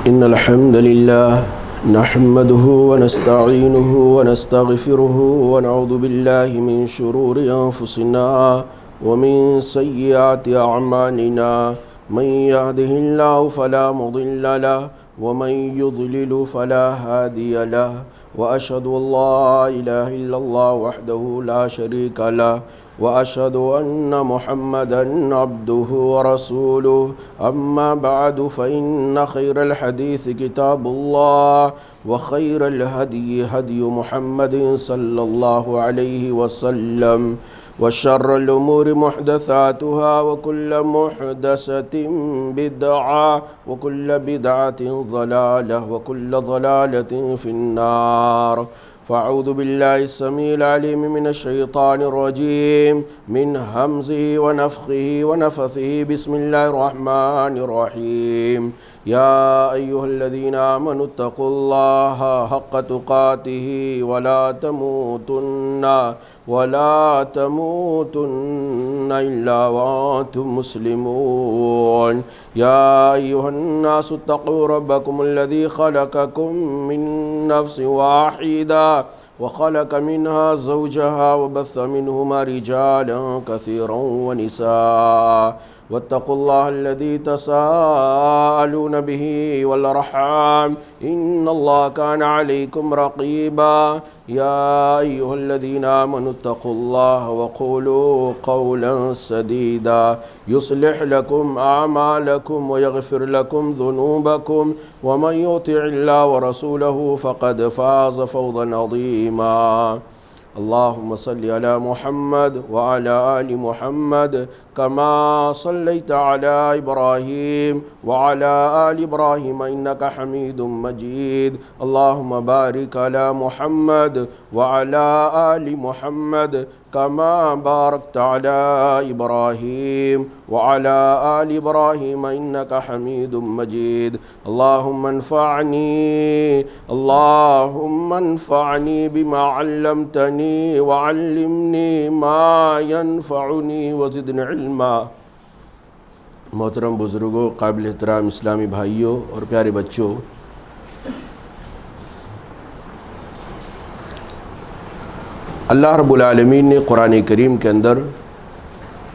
إن الحمد لله نحمده ونستعينه ونستغفره ونعوذ بالله من شرور أنفسنا ومن سيئات أعمالنا من يهده الله فلا مضل له ومن يضلل فلا هادي له وأشهد أن لا إله إلا الله وحده لا شريك له وأشهد أن محمدًا عبده ورسوله أما بعد فإن خير الحديث كتاب الله وخير الهدي هدي محمد صلى الله عليه وسلم وشر الأمور محدثاتها وكل محدثة بدعة وكل بدعة ضلالة وكل ضلالة في النار فأعوذ بالله السميع العليم من الشيطان الرجيم من همزه ونفخه ونفثه بسم الله الرحمن الرحيم يا أيها الذين آمنوا اتقوا الله حق تقاته ولا تموتن إلا وأنتم مسلمون يا أيها الناس اتقوا ربكم الذي خلقكم من نفس واحدة وخلق منها زوجها وبث منهما رجالا كثيرا ونساء واتقوا الله الذي تساءلون به والأرحام إن الله كان عليكم رقيبا يا أيها الذين آمنوا اتقوا الله وقولوا قولا سديدا يصلح لكم أعمالكم ويغفر لكم ذنوبكم ومن يطع الله ورسوله فقد فاز فوزا عظيما اللهم صل على محمد وعلى آل محمد كما صليت على إبراهيم وعلى آل إبراهيم إنك حميد مجيد اللهم بارك على محمد وعلى آل محمد كما باركت على إبراهيم وعلى آل إبراهيم إنك حميد مجيد اللهم انفعني بما علمتني وعلمني ما ينفعني وزدني علما۔ محترم بزرگوں، قابل احترام اسلامی بھائیوں اور پیارے بچوں، اللہ رب العالمین نے قرآن کریم کے اندر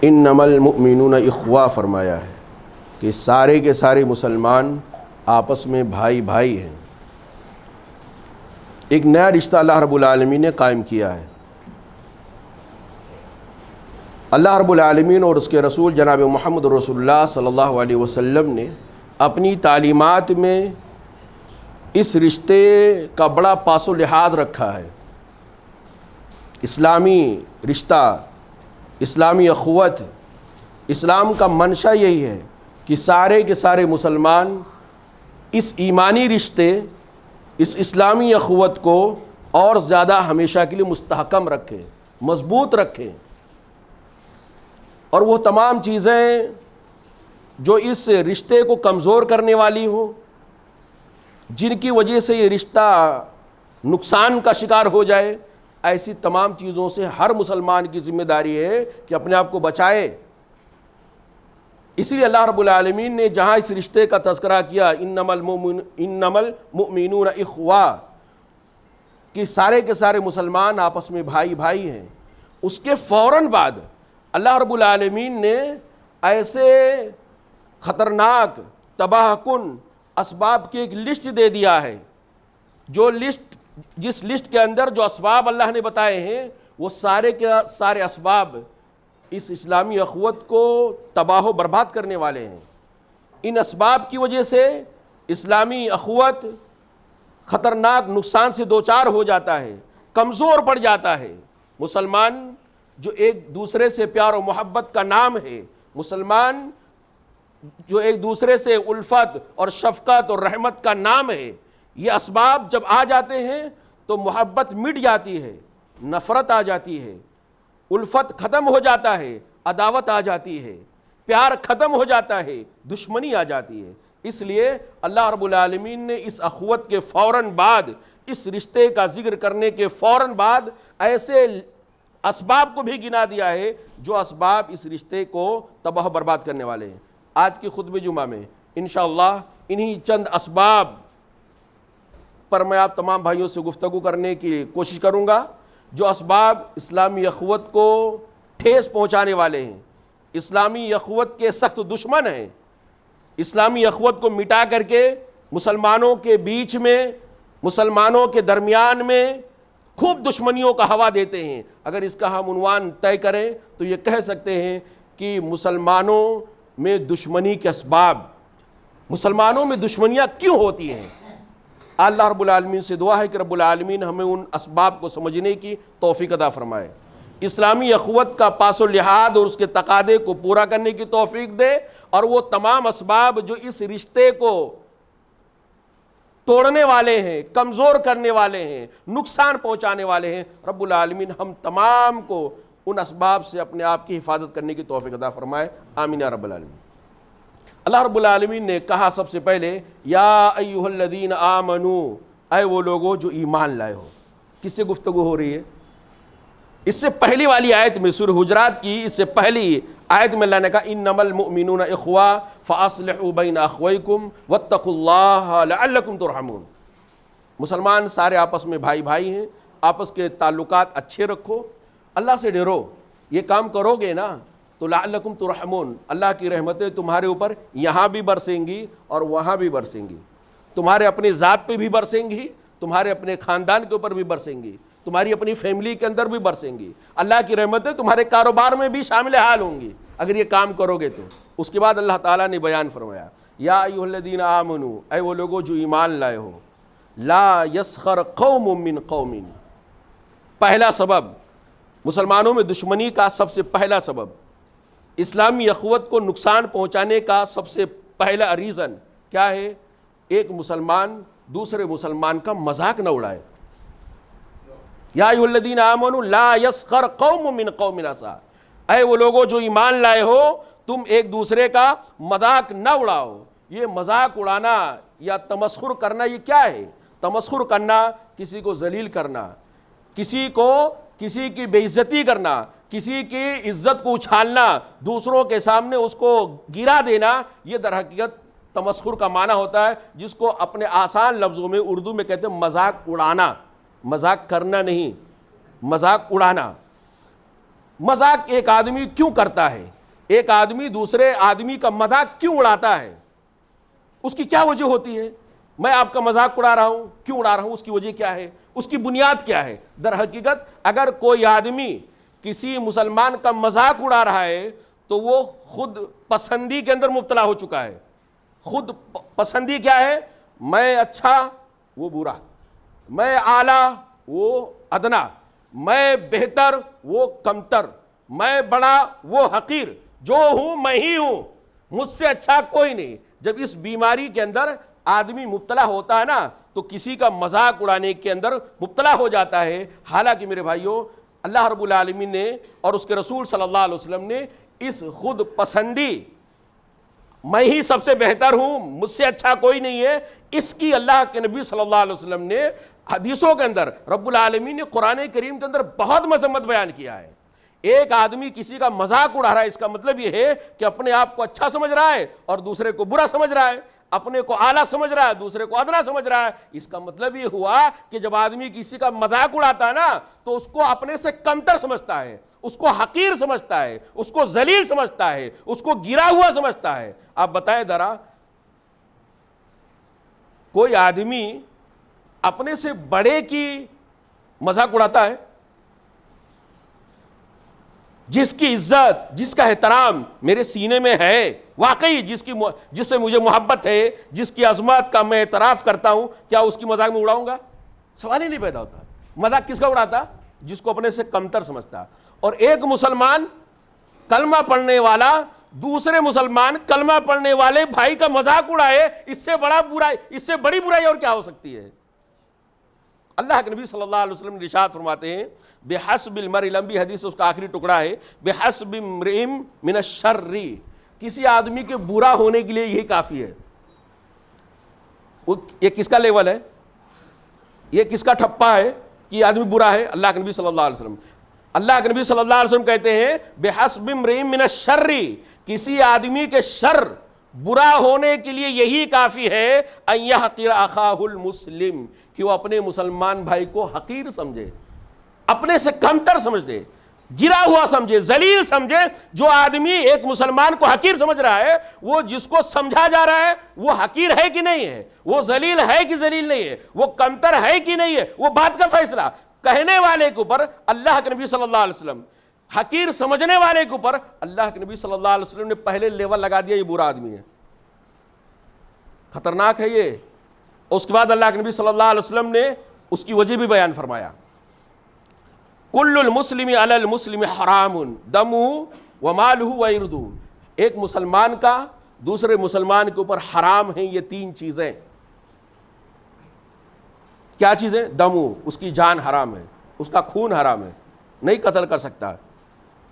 انما المؤمنون اخوہ فرمایا ہے کہ سارے کے سارے مسلمان آپس میں بھائی بھائی ہیں۔ ایک نیا رشتہ اللہ رب العالمین نے قائم کیا ہے۔ اللہ رب العالمین اور اس کے رسول جناب محمد رسول اللہ صلی اللہ علیہ وسلم نے اپنی تعلیمات میں اس رشتے کا بڑا پاس و لحاظ رکھا ہے۔ اسلامی رشتہ، اسلامی اخوت، اسلام کا منشا یہی ہے کہ سارے کے سارے مسلمان اس ایمانی رشتے، اس اسلامی اخوت کو اور زیادہ ہمیشہ کے لیے مستحکم رکھیں، مضبوط رکھیں، اور وہ تمام چیزیں جو اس رشتے کو کمزور کرنے والی ہوں، جن کی وجہ سے یہ رشتہ نقصان کا شکار ہو جائے، ایسی تمام چیزوں سے ہر مسلمان کی ذمہ داری ہے کہ اپنے آپ کو بچائے۔ اسی لیے اللہ رب العالمین نے جہاں اس رشتے کا تذکرہ کیا انما المؤمنون اخوہ، کہ سارے کے سارے مسلمان آپس میں بھائی بھائی ہیں، اس کے فوراً بعد اللہ رب العالمین نے ایسے خطرناک تباہ کن اسباب کی ایک لسٹ دے دیا ہے، جس لسٹ کے اندر جو اسباب اللہ نے بتائے ہیں وہ سارے کے سارے اسباب اس اسلامی اخوت کو تباہ و برباد کرنے والے ہیں۔ ان اسباب کی وجہ سے اسلامی اخوت خطرناک نقصان سے دوچار ہو جاتا ہے، کمزور پڑ جاتا ہے۔ مسلمان جو ایک دوسرے سے پیار و محبت کا نام ہے، مسلمان جو ایک دوسرے سے الفت اور شفقت اور رحمت کا نام ہے، یہ اسباب جب آ جاتے ہیں تو محبت مٹ جاتی ہے، نفرت آ جاتی ہے، الفت ختم ہو جاتا ہے، عداوت آ جاتی ہے، پیار ختم ہو جاتا ہے، دشمنی آ جاتی ہے۔ اس لیے اللہ رب العالمین نے اس اخوت کے فوراً بعد، اس رشتے کا ذکر کرنے کے فوراً بعد ایسے اسباب کو بھی گنا دیا ہے جو اسباب اس رشتے کو تباہ و برباد کرنے والے ہیں۔ آج کی خطبہ جمعہ میں انشاءاللہ انہی چند اسباب پر میں آپ تمام بھائیوں سے گفتگو کرنے کی کوشش کروں گا، جو اسباب اسلامی اخوت کو ٹھیس پہنچانے والے ہیں، اسلامی اخوت کے سخت دشمن ہیں، اسلامی اخوت کو مٹا کر کے مسلمانوں کے بیچ میں، مسلمانوں کے درمیان میں خوب دشمنیوں کا ہوا دیتے ہیں۔ اگر اس کا ہم عنوان طے کریں تو یہ کہہ سکتے ہیں کہ مسلمانوں میں دشمنی کے اسباب، مسلمانوں میں دشمنیاں کیوں ہوتی ہیں۔ اللہ رب العالمین سے دعا ہے کہ رب العالمین ہمیں ان اسباب کو سمجھنے کی توفیق عطا فرمائے، اسلامی اخوت کا پاس و لحاظ اور اس کے تقاضے کو پورا کرنے کی توفیق دے، اور وہ تمام اسباب جو اس رشتے کو توڑنے والے ہیں، کمزور کرنے والے ہیں، نقصان پہنچانے والے ہیں، رب العالمین ہم تمام کو ان اسباب سے اپنے آپ کی حفاظت کرنے کی توفیق عطا فرمائے، آمین یا رب العالمین۔ اللہ رب العالمین نے کہا سب سے پہلے یا ایھا الذین آمنوا، اے وہ لوگو جو ایمان لائے ہو۔ کس سے گفتگو ہو رہی ہے؟ اس سے پہلی والی آیت میں سورہ حجرات کی اس سے پہلی آیت میں اللہ نے کہا انما المؤمنون اخوہ فاصلحوا بین اخویکم واتقوا اللہ لعلکم ترحمون۔ مسلمان سارے آپس میں بھائی بھائی ہیں، آپس کے تعلقات اچھے رکھو، اللہ سے ڈرو، یہ کام کرو گے نا تو لعلکم ترحمون، اللہ کی رحمتیں تمہارے اوپر یہاں بھی برسیں گی اور وہاں بھی برسیں گی، تمہارے اپنی ذات پہ بھی برسیں گی، تمہارے اپنے خاندان کے اوپر بھی برسیں گی، تمہاری اپنی فیملی کے اندر بھی برسیں گی، اللہ کی رحمتیں تمہارے کاروبار میں بھی شامل حال ہوں گی اگر یہ کام کرو گے تو۔ اس کے بعد اللہ تعالیٰ نے بیان فرمایا یا ایھا الذین آمنوا، اے وہ لوگوں جو ایمان لائے ہو، لا یسخر قوم من قوم، پہلا سبب مسلمانوں میں دشمنی کا سب سے پہلا سبب، اسلامی اخوت کو نقصان پہنچانے کا سب سے پہلا ریزن کیا ہے؟ ایک مسلمان دوسرے مسلمان کا مذاق نہ اڑائے۔ یا ایھا الذین آمنوا لا یسخر قوم من قوم عسیٰ، اے وہ لوگوں جو ایمان لائے ہو تم ایک دوسرے کا مذاق نہ اڑاؤ۔ یہ مذاق اڑانا یا تمسخر کرنا یہ کیا ہے؟ تمسخر کرنا کسی کو ذلیل کرنا، کسی کی بے عزتی کرنا، کسی کی عزت کو اچھالنا، دوسروں کے سامنے اس کو گرا دینا، یہ در حقیقت تمسخر کا معنی ہوتا ہے، جس کو اپنے آسان لفظوں میں اردو میں کہتے ہیں مذاق اڑانا، مذاق کرنا نہیں، مذاق اڑانا۔ مذاق ایک آدمی کیوں کرتا ہے؟ ایک آدمی دوسرے آدمی کا مذاق کیوں اڑاتا ہے؟ اس کی کیا وجہ ہوتی ہے؟ میں آپ کا مذاق اڑا رہا ہوں، کیوں اڑا رہا ہوں؟ اس کی وجہ کیا ہے؟ اس کی بنیاد کیا ہے؟ در حقیقت اگر کوئی آدمی کسی مسلمان کا مذاق اڑا رہا ہے تو وہ خود پسندی کے اندر مبتلا ہو چکا ہے۔ خود پسندی کیا ہے؟ میں اچھا وہ برا، میں اعلیٰ وہ ادنا، میں بہتر وہ کمتر، میں بڑا وہ حقیر، جو ہوں میں ہی ہوں، مجھ سے اچھا کوئی نہیں۔ جب اس بیماری کے اندر آدمی مبتلا ہوتا ہے نا تو کسی کا مذاق اڑانے کے اندر مبتلا ہو جاتا ہے۔ حالانکہ میرے بھائیوں، اللہ رب العالمین نے اور اس کے رسول صلی اللہ علیہ وسلم نے اس خود پسندی، میں ہی سب سے بہتر ہوں، مجھ سے اچھا کوئی نہیں ہے، اس کی اللہ کے نبی صلی اللہ علیہ وسلم نے حدیثوں کے اندر، رب العالمین نے قرآن کریم کے اندر بہت مذمت بیان کیا ہے۔ ایک آدمی کسی کا مذاق اڑا رہا ہے، اس کا مطلب یہ ہے کہ اپنے آپ کو اچھا سمجھ رہا ہے اور دوسرے کو برا سمجھ رہا ہے، اپنے کو اعلیٰ سمجھ رہا ہے دوسرے کو ادنا سمجھ رہا ہے۔ اس کا مطلب یہ ہوا کہ جب آدمی کسی کا مذاق اڑاتا ہے نا تو اس کو اپنے سے کمتر سمجھتا ہے، اس کو حقیر سمجھتا ہے، اس کو ذلیل سمجھتا ہے، اس کو گرا ہوا سمجھتا ہے۔ آپ بتائیں ذرا، کوئی آدمی اپنے سے بڑے کی مذاق اڑاتا ہے؟ جس کی عزت، جس کا احترام میرے سینے میں ہے، واقعی جس سے مجھے محبت ہے، جس کی عظمت کا میں اعتراف کرتا ہوں، کیا اس کی مذاق میں اڑاؤں گا؟ سوال ہی نہیں پیدا ہوتا۔ مذاق کس کا اڑاتا؟ جس کو اپنے سے کمتر سمجھتا۔ اور ایک مسلمان کلمہ پڑھنے والا دوسرے مسلمان کلمہ پڑھنے والے بھائی کا مذاق اڑائے، اس سے بڑی برائی اور کیا ہو سکتی ہے؟ اللہ کے نبی صلی اللہ علیہ وسلم ارشاد فرماتے ہیں بحسب المرء، لمبی حدیث اس کا آخری ٹکڑا ہے، بحسب امرئ من الشر، کسی آدمی کے برا ہونے کے لیے یہی کافی ہے۔ یہ کس کا لیول ہے؟ یہ کس کا ٹھپا ہے کہ یہ آدمی برا ہے؟ اللہ کے نبی صلی اللہ علیہ وسلم، اللہ کے نبی صلی اللہ علیہ وسلم کہتے ہیں بحسب امرئ من الشر، کسی آدمی کے شر برا ہونے کے لیے یہی کافی ہے ان یحقر اخاہ المسلم، کہ وہ اپنے مسلمان بھائی کو حقیر سمجھے، اپنے سے کمتر سمجھ دے، گرا ہوا سمجھے، ذلیل سمجھے۔ جو آدمی ایک مسلمان کو حقیر سمجھ رہا ہے، وہ جس کو سمجھا جا رہا ہے وہ حقیر ہے کہ نہیں ہے، وہ ذلیل ہے کہ ذلیل نہیں ہے، وہ کمتر ہے کہ نہیں ہے، وہ بات کا فیصلہ کہنے والے کے اوپر اللہ کے نبی صلی اللہ علیہ وسلم، حقیر سمجھنے والے کے اوپر اللہ کے نبی صلی اللہ علیہ وسلم نے پہلے لیول لگا دیا، یہ برا آدمی ہے، خطرناک ہے یہ۔ اس کے بعد اللہ کے نبی صلی اللہ علیہ وسلم نے اس کی وجہ بھی بیان فرمایا، کل المسلم علی المسلم حرام دمہ ومالہ وعرضہ، ایک مسلمان کا دوسرے مسلمان کے اوپر حرام ہیں یہ تین چیزیں۔ کیا چیزیں؟ دمہ، اس کی جان حرام ہے، اس کا خون حرام ہے، نہیں قتل کر سکتا۔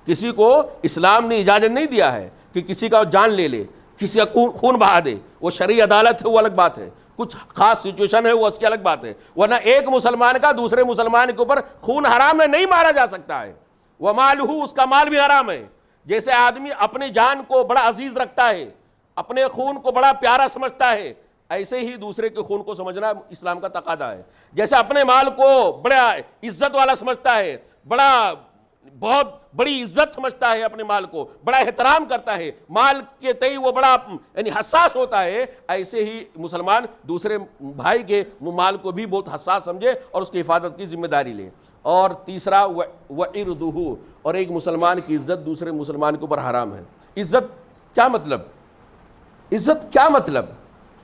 کسی کو اسلام نے اجازت نہیں دیا ہے کہ کسی کا جان لے لے، کسی کا خون بہا دے، وہ شرعی عدالت ہے وہ الگ بات ہے، کچھ خاص سچویشن ہے وہ اس کی الگ بات ہے، ورنہ ایک مسلمان کا دوسرے مسلمان کے اوپر خون حرام ہے، نہیں مارا جا سکتا ہے۔ ومالہ، اس کا مال بھی حرام ہے۔ جیسے آدمی اپنی جان کو بڑا عزیز رکھتا ہے، اپنے خون کو بڑا پیارا سمجھتا ہے، ایسے ہی دوسرے کے خون کو سمجھنا اسلام کا تقاضا ہے۔ جیسے اپنے مال کو بڑا عزت والا سمجھتا ہے، بہت بڑی عزت سمجھتا ہے، اپنے مال کو بڑا احترام کرتا ہے، مال کے تئیں وہ بڑا یعنی حساس ہوتا ہے، ایسے ہی مسلمان دوسرے بھائی کے مال کو بھی بہت حساس سمجھے اور اس کی حفاظت کی ذمہ داری لے۔ اور تیسرا وعرضہ، اور ایک مسلمان کی عزت دوسرے مسلمان کے اوپر حرام ہے۔ عزت کیا مطلب؟ عزت کیا مطلب؟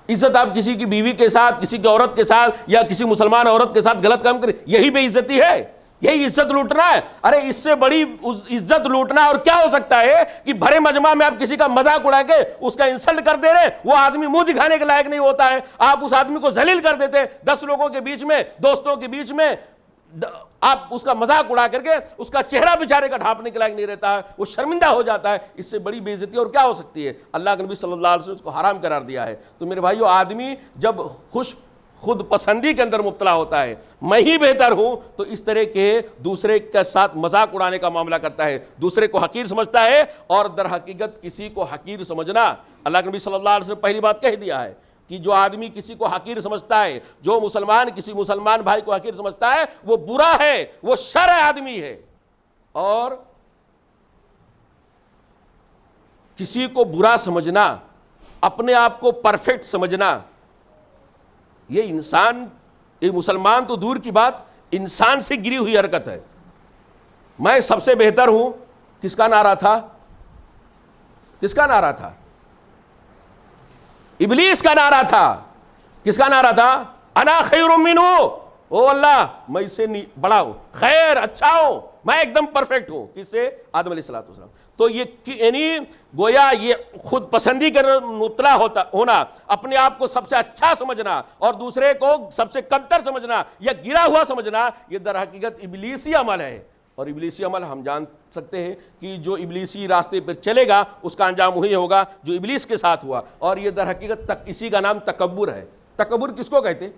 عزت آپ کسی کی بیوی کے ساتھ، کسی کی عورت کے ساتھ یا کسی مسلمان عورت کے ساتھ غلط کام کریں، یہی بے عزتی ہے؟ یہی عزت لوٹنا ہے؟ ارے اس سے بڑی عزت لوٹنا اور کیا ہو سکتا ہے کہ بھرے مجمع میں آپ کسی کا مذاق اڑا کے اس کا انسلٹ کر دے رہے، وہ آدمی منہ دکھانے کے لائق نہیں ہوتا ہے، آپ اس آدمی کو ذلیل کر دیتے، 10 لوگوں کے بیچ میں، دوستوں کے بیچ میں آپ اس کا مذاق اڑا کر کے اس کا چہرہ بیچارے کا ڈھانپنے کے لائق نہیں رہتا ہے، وہ شرمندہ ہو جاتا ہے۔ اس سے بڑی بے عزتی اور کیا ہو سکتی ہے؟ اللہ کے نبی صلی اللہ علیہ وسلم اس کو حرام قرار دیا ہے۔ تو میرے بھائیو، آدمی جب خود پسندی کے اندر مبتلا ہوتا ہے، میں ہی بہتر ہوں، تو اس طرح کے دوسرے کے ساتھ مذاق اڑانے کا معاملہ کرتا ہے، دوسرے کو حقیر سمجھتا ہے، اور در حقیقت کسی کو حقیر سمجھنا، اللہ کے نبی صلی اللہ علیہ وسلم پہلی بات کہہ دیا ہے کہ جو آدمی کسی کو حقیر سمجھتا ہے، جو مسلمان کسی مسلمان بھائی کو حقیر سمجھتا ہے، وہ برا ہے، وہ شر آدمی ہے۔ اور کسی کو برا سمجھنا، اپنے آپ کو پرفیکٹ سمجھنا، یہ انسان، یہ مسلمان تو دور کی بات، انسان سے گری ہوئی حرکت ہے۔ میں سب سے بہتر ہوں، کس کا نعرہ تھا؟ کس کا نعرہ تھا؟ ابلیس کا نعرہ تھا۔ کس کا نعرہ تھا؟ انا خیر منہ، او اللہ میں اس سے بڑا ہوں، خیر، اچھا ہوں، میں ایک دم پرفیکٹ ہوں۔ کس سے؟ آدم علیہ السلام۔ تو یہ یعنی گویا یہ خود پسندی کا مبتلا ہونا، اپنے آپ کو سب سے اچھا سمجھنا اور دوسرے کو سب سے کمتر سمجھنا یا گرا ہوا سمجھنا، یہ در حقیقت ابلیسی عمل ہے۔ اور ابلیسی عمل ہم جان سکتے ہیں کہ جو ابلیسی راستے پر چلے گا اس کا انجام وہی ہوگا جو ابلیس کے ساتھ ہوا۔ اور یہ در حقیقت اسی کا نام تکبر ہے۔ تکبر کس کو کہتے ہیں؟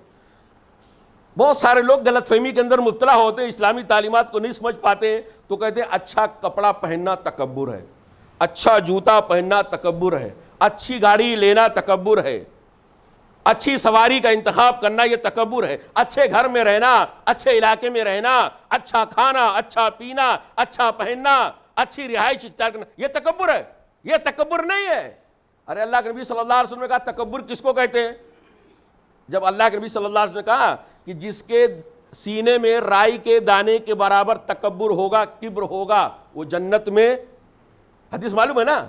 بہت سارے لوگ غلط فہمی کے اندر مبتلا ہوتے ہیں، اسلامی تعلیمات کو نہیں سمجھ پاتے ہیں، تو کہتے ہیں اچھا کپڑا پہننا تکبر ہے، اچھا جوتا پہننا تکبر ہے، اچھی گاڑی لینا تکبر ہے، اچھی سواری کا انتخاب کرنا یہ تکبر ہے، اچھے گھر میں رہنا، اچھے علاقے میں رہنا، اچھا کھانا، اچھا پینا، اچھا پہننا، اچھی رہائش اختیار کرنا، یہ تکبر ہے۔ یہ تکبر نہیں ہے۔ ارے اللہ کے نبی صلی اللہ علیہ وسلم نے کہا تکبر کس کو کہتے ہیں؟ جب اللہ کے نبی صلی اللہ علیہ وسلم نے کہا کہ جس کے سینے میں رائی کے دانے کے برابر تکبر ہوگا، کبر ہوگا، وہ جنت میں، حدیث معلوم ہے نا،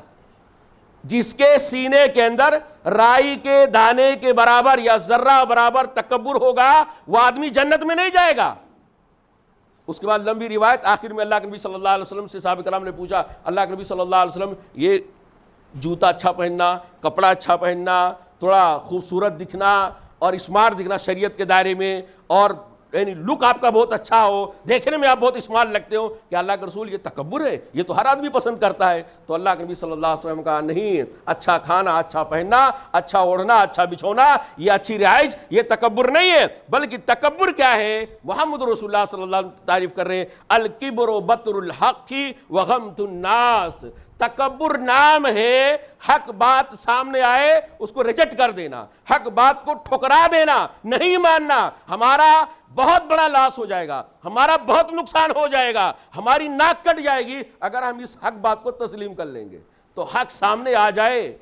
جس کے سینے کے اندر رائی کے دانے کے برابر یا ذرہ برابر تکبر ہوگا، وہ آدمی جنت میں نہیں جائے گا۔ اس کے بعد لمبی روایت، آخر میں اللہ کے نبی صلی اللہ علیہ وسلم سے صحابہ کرام نے پوچھا، اللہ کے نبی صلی اللہ علیہ وسلم، یہ جوتا اچھا پہننا، کپڑا اچھا پہننا، تھوڑا خوبصورت دکھنا اور اسمارٹ دکھنا شریعت کے دائرے میں، اور یعنی لک آپ کا بہت اچھا ہو، دیکھنے میں آپ بہت اسمارٹ لگتے ہو، کہ اللہ کے رسول یہ تکبر ہے؟ یہ تو ہر آدمی پسند کرتا ہے۔ تو اللہ کے نبی صلی اللہ علیہ وسلم کہا نہیں، اچھا کھانا، اچھا پہننا، اچھا اوڑھنا، اچھا بچھونا، یہ اچھی رہائش، یہ تکبر نہیں ہے، بلکہ تکبر کیا ہے؟ محمد رسول اللہ صلی اللہ علیہ وسلم تعریف کر رہے ہیں، الکبر بطر الحق وغمط الناس، تکبر نام ہے حق بات سامنے آئے اس کو ریجیکٹ کر دینا، حق بات کو ٹھکرا دینا، نہیں ماننا، ہمارا بہت بڑا لاس ہو جائے گا، ہمارا بہت نقصان ہو جائے گا، ہماری ناک کٹ جائے گی اگر ہم اس حق بات کو تسلیم کر لیں گے۔ تو حق سامنے آ جائے،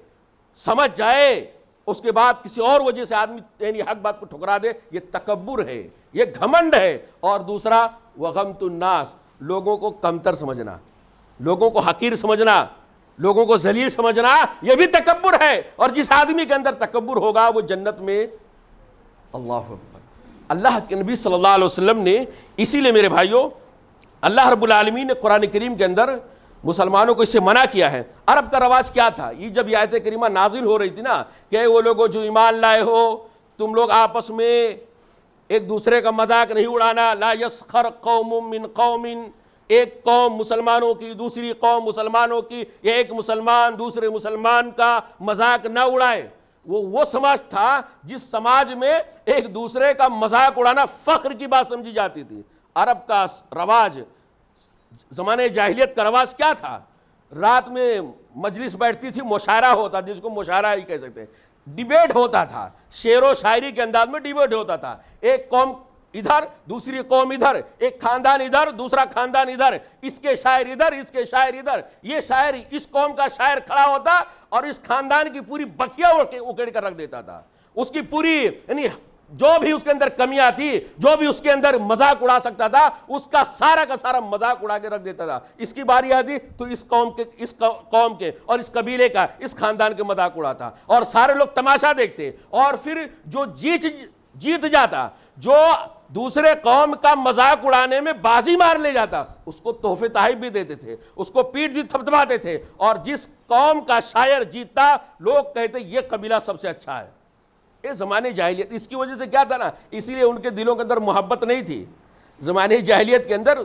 سمجھ جائے، اس کے بعد کسی اور وجہ سے آدمی یعنی حق بات کو ٹھکرا دے، یہ تکبر ہے، یہ گھمنڈ ہے۔ اور دوسرا وغمت الناس، لوگوں کو کمتر سمجھنا، لوگوں کو حقیر سمجھنا، لوگوں کو ذلیل سمجھنا، یہ بھی تکبر ہے۔ اور جس آدمی کے اندر تکبر ہوگا وہ جنت میں، اللہ اکبر، اللہ کے نبی صلی اللہ علیہ وسلم نے، اسی لیے میرے بھائیوں اللہ رب العالمین نے قرآن کریم کے اندر مسلمانوں کو اس سے منع کیا ہے۔ عرب کا رواج کیا تھا؟ یہ جب یہ آیت کریمہ نازل ہو رہی تھی نا کہ وہ لوگوں جو ایمان لائے ہو، تم لوگ آپس میں ایک دوسرے کا مذاق نہیں اڑانا، لا یسخر قوم من قوم، ایک قوم مسلمانوں کی دوسری قوم مسلمانوں کی، یا ایک مسلمان دوسرے مسلمان کا مذاق نہ اڑائے۔ وہ سماج تھا جس سماج میں ایک دوسرے کا مذاق اڑانا فخر کی بات سمجھی جاتی تھی۔ عرب کا رواج، زمانے جاہلیت کا رواج کیا تھا؟ رات میں مجلس بیٹھتی تھی، مشاعرہ ہوتا، جس کو مشاعرہ ہی کہہ سکتے ہیں، ڈیبیٹ ہوتا تھا، شعر و شاعری کے انداز میں ڈیبیٹ ہوتا تھا۔ ایک قوم ادھر، دوسری قوم ادھر، ایک خاندان ادھر، دوسرا خاندان ادھر، اس کے شاعر ادھر، اس کے شاعر ادھر، یہ شاعر اس قوم کا شاعر کھڑا ہوتا اور اس خاندان کی پوری بکیا اکھیڑ کر رکھ دیتا تھا، اس کی پوری یعنی جو بھی اس کے اندر کمیاں تھی، جو بھی اس کے اندر مذاق اڑا سکتا تھا، اس کا سارا مذاق اڑا کے رکھ دیتا تھا۔ اس کی باری آتی تو اس قوم کے اور اس قبیلے کا، اس خاندان کے مذاق اڑاتا، اور سارے لوگ تماشا دیکھتے، اور پھر جو جیت جاتا، جو دوسرے قوم کا مذاق اڑانے میں بازی مار لے جاتا، اس کو تحفے تحائف بھی دیتے تھے، اس کو پیٹ بھی تھپتھپاتے تھے، اور جس قوم کا شاعر جیتتا لوگ کہتے یہ قبیلہ سب سے اچھا ہے۔ یہ زمانے جاہلیت، اس کی وجہ سے کیا تھا نا، اسی لیے ان کے دلوں کے اندر محبت نہیں تھی۔ زمانے جاہلیت کے اندر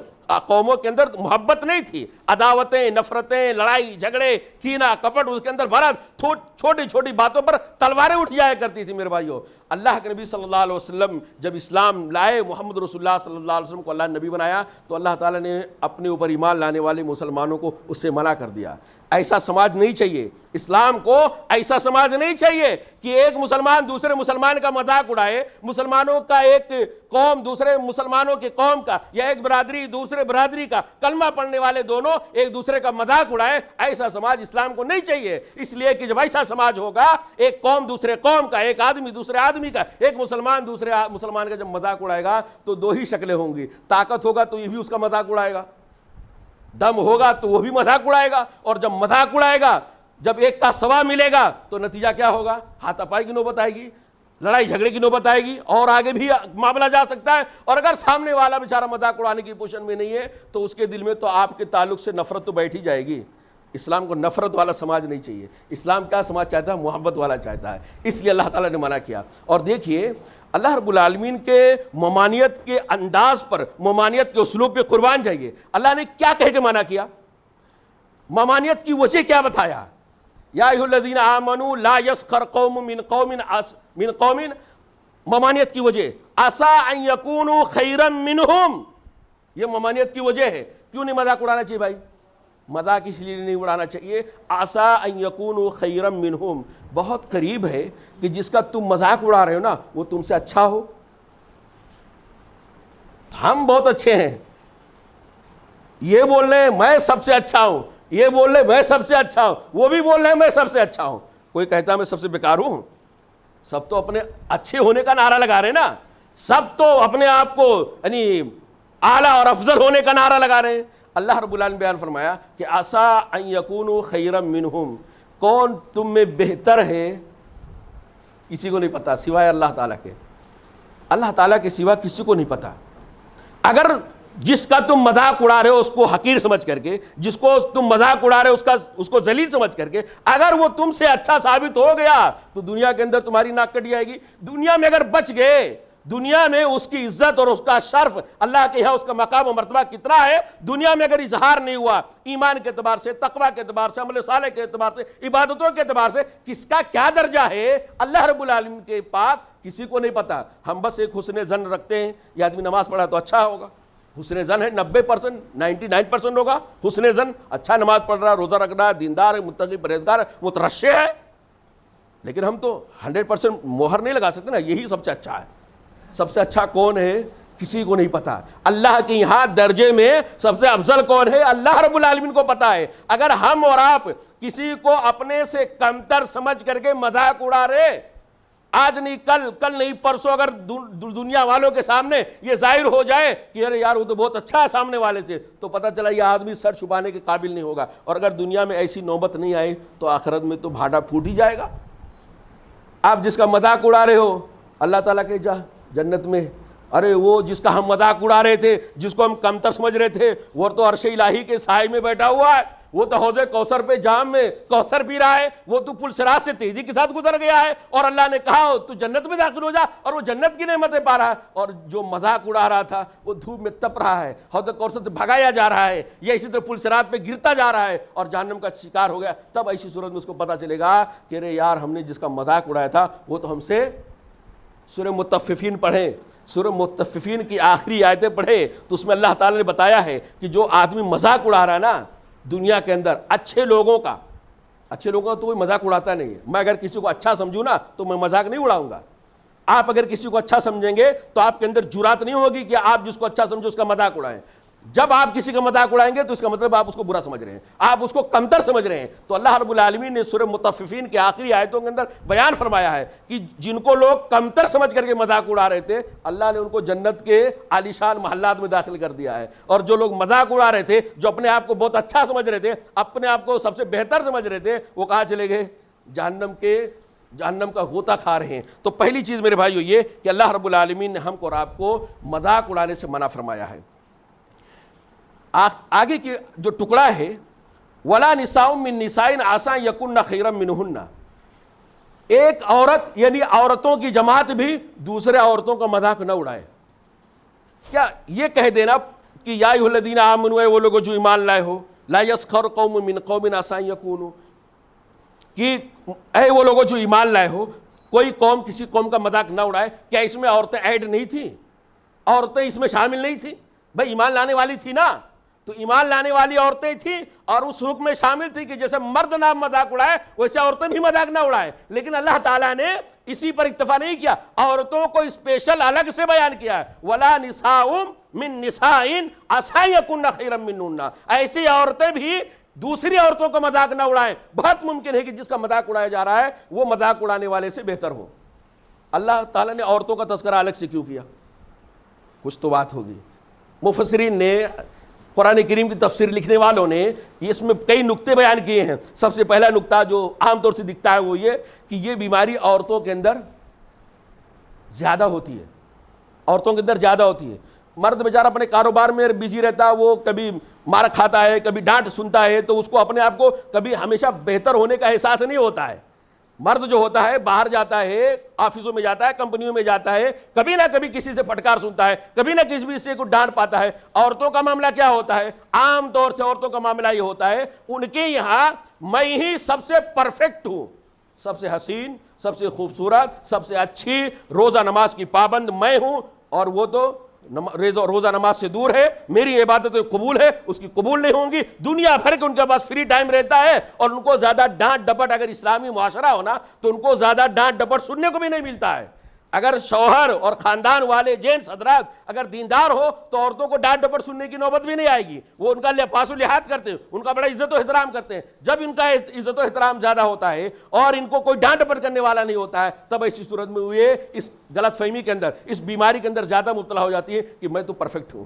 قوموں کے اندر محبت نہیں تھی، عداوتیں، نفرتیں، لڑائی جھگڑے، کینہ کپٹ اس کے اندر بھرا، چھوٹی چھوٹی باتوں پر تلواریں اٹھ جایا کرتی تھی۔ میرے بھائیوں، اللہ کے نبی صلی اللہ علیہ وسلم جب اسلام لائے، محمد رسول اللہ صلی اللہ علیہ وسلم کو اللہ نے نبی بنایا، تو اللہ تعالیٰ نے اپنے اوپر ایمان لانے والے مسلمانوں کو اس سے منع کر دیا۔ ایسا سماج نہیں چاہیے، اسلام کو ایسا سماج نہیں چاہیے کہ ایک مسلمان دوسرے مسلمان کا مذاق اڑائے، مسلمانوں کا ایک قوم دوسرے مسلمانوں کی قوم کا، یا ایک برادری دوسرے برادری کا، کلمہ پڑھنے والے دونوں ایک دوسرے کا مذاق اڑائے۔ ایسا سماج اسلام کو نہیں چاہیے، اس لیے کہ جب ایسا سماج ہوگا، ایک قوم دوسرے قوم کا، ایک آدمی دوسرے آدمی کا، ایک مسلمان دوسرے مسلمان کا جب مذاق اڑائے گا تو دو ہی شکلیں ہوں گی، طاقت ہوگا تو یہ بھی اس کا مذاق اڑائے گا، دم ہوگا تو وہ بھی مذاق اڑائے گا، اور جب مذاق اڑائے گا، جب ایک کا سوا ملے گا تو نتیجہ کیا ہوگا؟ ہاتھا پائی کی نوبت آئے گی، لڑائی جھگڑے کی نوبت آئے گی، اور آگے بھی معاملہ جا سکتا ہے۔ اور اگر سامنے والا بیچارہ مذاق اڑانے کی پوزیشن میں نہیں ہے تو اس کے دل میں تو آپ کے تعلق سے نفرت تو بیٹھ ہی جائے گی۔ اسلام کو نفرت والا سماج نہیں چاہیے، اسلام کیا سماج چاہتا ہے؟ محبت والا چاہتا ہے، اس لیے اللہ تعالیٰ نے منع کیا۔ اور دیکھیے اللہ رب العالمین کے ممانعت کے انداز پر، ممانعت کے اسلوب پہ قربان جائیے، اللہ نے کیا کہہ کے منع کیا، ممانعت کی وجہ کیا بتایا؟ یا ایھا الذین آمنوا لا یسخر قوم من قوم، ممانعت کی وجہ عسیٰ ان یکونوا خیرا منہم، یہ ممانعت کی وجہ ہے۔ کیوں نہیں مذاق اڑانا چاہیے بھائی؟ مذاق اس لیے نہیں اڑانا چاہیے، عسیٰ ان یکونوا خیرا منہم، بہت قریب ہے کہ جس کا تم مذاق اڑا رہے ہو نا وہ تم سے اچھا ہو۔ ہم بہت اچھے ہیں، یہ بول رہے ہیں میں سب سے اچھا ہوں، یہ بول رہے میں سب سے اچھا ہوں، وہ بھی بول رہے ہیں میں سب سے اچھا ہوں۔ کوئی کہتا ہے میں سب سے بیکار ہوں؟ سب تو اپنے اچھے ہونے کا نعرہ لگا رہے ہیں نا، سب تو اپنے آپ کو یعنی اعلیٰ اور افضل ہونے کا نعرہ لگا رہے ہیں۔ اللہ رب العالمین بیان فرمایا کہ عسیٰ ان یکونوا خیرا منہم، کون تم میں بہتر ہے کسی کو نہیں پتا سوائے اللہ تعالیٰ کے، اللہ تعالیٰ کے سوا کسی کو نہیں پتا۔ اگر جس کا تم مذاق اڑا رہے ہو اس کو حقیر سمجھ کر کے، جس کو تم مذاق اڑا رہے ہو اس کو ذلیل سمجھ کر کے، اگر وہ تم سے اچھا ثابت ہو گیا تو دنیا کے اندر تمہاری ناک کٹ جائے گی۔ دنیا میں اگر بچ گئے، دنیا میں اس کی عزت اور اس کا شرف، اللہ کے یہاں اس کا مقام و مرتبہ کتنا ہے، دنیا میں اگر اظہار نہیں ہوا ایمان کے اعتبار سے، تقوی کے اعتبار سے، عمل صالح کے اعتبار سے، عبادتوں کے اعتبار سے، کس کا کیا درجہ ہے اللہ رب العالمین کے پاس کسی کو نہیں پتا۔ ہم بس ایک حسن ظن رکھتے ہیں، یہ آدمی نماز پڑھا تو اچھا ہوگا، حسن زن ہے 90%، 99% ہوگا حسن زن، اچھا نماز پڑھ رہا ہے، روزہ رکھ رہا ہے، دیندار ہے، متقی پرہیزگار ہے، مترشع ہے. لیکن ہم تو 100% مہر نہیں لگا سکتے نا یہی سب سے اچھا ہے. سب سے اچھا کون ہے کسی کو نہیں پتا. اللہ کے یہاں درجے میں سب سے افضل کون ہے اللہ رب العالمین کو پتا ہے. اگر ہم اور آپ کسی کو اپنے سے کمتر سمجھ کر کے مذاق اڑا رہے، آج نہیں کل نہیں پرسوں، اگر دنیا والوں کے سامنے یہ ظاہر ہو جائے کہ ارے یار وہ تو بہت اچھا ہے سامنے والے سے، تو پتہ چلا یہ آدمی سر چھپانے کے قابل نہیں ہوگا. اور اگر دنیا میں ایسی نوبت نہیں آئی تو آخرت میں تو بھاٹا پھوٹ ہی جائے گا. آپ جس کا مذاق اڑا رہے ہو اللہ تعالیٰ کے جنت میں، ارے وہ جس کا ہم مذاق اڑا رہے تھے، جس کو ہم کمتر سمجھ رہے تھے، وہ تو عرش الہی کے سائے میں بیٹھا ہوا ہے، وہ تو حوض کوثر پہ جام میں کوثر پی رہا ہے، وہ تو پل صراط سے تیزی کے ساتھ گزر گیا ہے، اور اللہ نے کہا تو جنت میں داخل ہو جا، اور وہ جنت کی نعمتیں پا رہا ہے. اور جو مذاق اڑا رہا تھا وہ دھوپ میں تپ رہا ہے، حوض کوثر سے بھگایا جا رہا ہے، یا اسی طرح پل صراط پہ گرتا جا رہا ہے اور جہنم کا شکار ہو گیا. تب ایسی صورت میں اس کو پتہ چلے گا کہ ارے یار ہم نے جس کا مذاق اڑایا تھا وہ تو ہم سے. سورہ مطففین پڑھیں، سورہ مطففین کی آخری آیتیں پڑھیں تو اس میں اللہ تعالیٰ نے بتایا ہے کہ جو آدمی مذاق اڑا رہا ہے نا دنیا کے اندر اچھے لوگوں کا تو کوئی مذاق اڑاتا نہیں ہے. میں اگر کسی کو اچھا سمجھوں نا تو میں مذاق نہیں اڑاؤں گا. آپ اگر کسی کو اچھا سمجھیں گے تو آپ کے اندر جرات نہیں ہوگی کہ آپ جس کو اچھا سمجھو اس کا مذاق اڑائیں. جب آپ کسی کا مذاق اڑائیں گے تو اس کا مطلب آپ اس کو برا سمجھ رہے ہیں، آپ اس کو کمتر سمجھ رہے ہیں. تو اللہ رب العالمین نے سورہ مطففین کے آخری آیتوں کے اندر بیان فرمایا ہے کہ جن کو لوگ کمتر سمجھ کر کے مذاق اڑا رہے تھے اللہ نے ان کو جنت کے عالیشان محلات میں داخل کر دیا ہے. اور جو لوگ مذاق اڑا رہے تھے، جو اپنے آپ کو بہت اچھا سمجھ رہے تھے، اپنے آپ کو سب سے بہتر سمجھ رہے تھے، وہ کہاں چلے گئے؟ جہنم کا غوطہ کھا رہے ہیں. تو پہلی چیز میرے بھائیو یہ کہ اللہ رب العالمین نے ہم کو اور آپ کو مذاق اڑانے سے منع فرمایا ہے. آگے کے جو ٹکڑا ہے وَلَا نِسَاءٌ مِّن نِسَاءٍ عَسَىٰ أَن يَكُنَّ خَيْرًا مِّنْهُنَّ، ایک عورت یعنی عورتوں کی جماعت بھی دوسرے عورتوں کا مذاق نہ اڑائے. کیا یہ کہہ دینا کہ یا ایھا الذین آمنوا، وہ لوگ جو ایمان لائے ہو، لا یسخر قوم من قوم عسیٰ ان یکونوا، کہ اے وہ لوگ جو ایمان لائے ہو کوئی قوم کسی قوم کا مذاق نہ اڑائے. کیا اس میں عورتیں ایڈ نہیں تھیں؟ عورتیں اس میں شامل نہیں تھیں؟ بھائی ایمان لانے والی تھی نا، تو ایمان لانے والی عورتیں تھیں اور اس حکم میں شامل تھی کہ جیسے مرد نہ مذاق اڑائے ویسے عورتیں بھی مذاق نہ اڑائیں. لیکن اللہ تعالیٰ نے اسی پر اکتفا نہیں کیا، عورتوں کو اسپیشل الگ سے بیان کیا ہے. وَلَا نِسَاءٌ مِّن نِسَاءٍ عَسَىٰ أَن يَكُنَّ خَيْرًا مِّنْهُنَّ، ایسی عورتیں بھی دوسری عورتوں کا مذاق نہ اڑائیں. بہت ممکن ہے کہ جس کا مذاق اڑایا جا رہا ہے وہ مذاق اڑانے والے سے بہتر ہو. اللہ تعالیٰ نے عورتوں کا تذکرہ الگ سے کیوں کیا؟ کچھ تو بات ہوگی. مفسرین نے، قرآن کریم کی تفسیر لکھنے والوں نے اس میں کئی نکتے بیان کیے ہیں. سب سے پہلا نکتہ جو عام طور سے دکھتا ہے وہ یہ کہ یہ بیماری عورتوں کے اندر زیادہ ہوتی ہے، عورتوں کے اندر زیادہ ہوتی ہے. مرد بیچارہ اپنے کاروبار میں بزی رہتا ہے، وہ کبھی مار کھاتا ہے، کبھی ڈانٹ سنتا ہے، تو اس کو اپنے آپ کو کبھی ہمیشہ بہتر ہونے کا احساس نہیں ہوتا ہے. مرد جو ہوتا ہے باہر جاتا ہے، آفسوں میں جاتا ہے، کمپنیوں میں جاتا ہے، کبھی نہ کبھی کسی سے پھٹکار سنتا ہے، کبھی نہ کسی سے کو ڈانٹ پاتا ہے. عورتوں کا معاملہ کیا ہوتا ہے؟ عام طور سے عورتوں کا معاملہ یہ ہوتا ہے ان کے یہاں میں ہی سب سے پرفیکٹ ہوں، سب سے حسین، سب سے خوبصورت، سب سے اچھی، روزہ نماز کی پابند میں ہوں، اور وہ تو روزہ نماز سے دور ہے، میری عبادتیں قبول ہے، اس کی قبول نہیں ہوں گی. دنیا بھر کے ان کے پاس فری ٹائم رہتا ہے اور ان کو زیادہ ڈانٹ ڈپٹ، اگر اسلامی معاشرہ ہونا تو ان کو زیادہ ڈانٹ ڈپٹ سننے کو بھی نہیں ملتا ہے. اگر شوہر اور خاندان والے جینٹس حضرات اگر دیندار ہو تو عورتوں کو ڈانٹ ڈپٹ سننے کی نوبت بھی نہیں آئے گی. وہ ان کا لحاظ و لحاظ کرتے ہیں، ان کا بڑا عزت و احترام کرتے ہیں. جب ان کا عزت و احترام زیادہ ہوتا ہے اور ان کو کوئی ڈانٹ ڈپٹ کرنے والا نہیں ہوتا ہے، تب ایسی صورت میں یہ اس غلط فہمی کے اندر، اس بیماری کے اندر زیادہ مبتلا ہو جاتی ہے کہ میں تو پرفیکٹ ہوں،